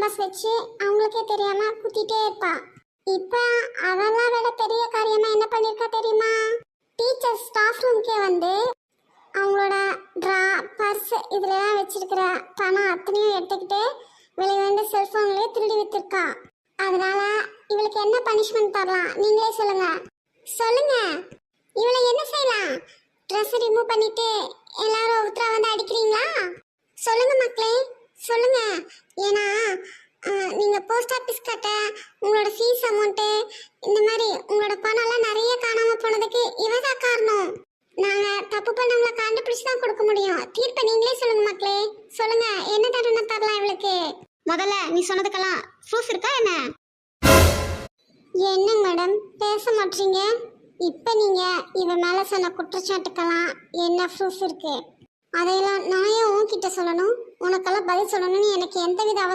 Numbers வச்சு அவங்களுக்கே தெரியாம குத்திட்டே இருப்பா. இப்ப அதெல்லாம் விட பெரிய காரியமா என்ன பண்ணிருக்கா தெரியுமா? டீச்சர் ஸ்டாஃப் ரூம்க்கே வந்து அவங்களோட ட்ரா பர்ஸ் இதுலலாம் வச்சிருக்கிற பணம் அத்தனையும் எடுத்துக்கிட்டு வெளியே வந்து செல்போன்லயே திருடி வித்துருக்கா. அதனால இவளுக்கு என்ன பனிஷ்மெண்ட் தரலாம் நீங்களே சொல்லுங்க. சொல்லுங்க, இவளை என்ன செய்யலாம்? ட்ரெஸ் ரிமூவ் பண்ணிட்டு எல்லாரும் ஒருத்தரா வந்து அடிக்கிறீங்களா? சொல்லுங்க மக்களே, சொல்லுங்க. ஏன்னா நீங்க போஸ்ட் ஆபீஸ் கட்ட உங்களோட ஃபீஸ் அமௌண்ட்டு இந்த மாதிரி உங்களோட பணம் எல்லாம் நிறைய காணாம போனதுக்கு இவதான் காரணம். நாங்க தப்பு பண்ணவங்கள கண்டுபிடிச்சு தான் கொடுக்க முடியும். தீர்ப்பை நீங்களே சொல்லுங்க மக்களே, சொல்லுங்க என்ன தண்டனை தரலாம் இவளுக்கு? முதல்ல நீ சொன்னதுக்கெல்லாம் ப்ரூஃப் இருக்கா என்ன? என்ன மேடம் பேச மாட்டீங்க? இப்ப நீங்க இவ மேல சொன்ன குற்றச்சாட்டுக்கெல்லாம் என்ன ப்ரூஃப் இருக்கு? அதையெல்லாம் நான் ஏன் உன்கிட்ட சொல்லணும்? உனக்கெல்லாம் பதில் சொல்லணும்னு எனக்கு எந்தவித அவசியம்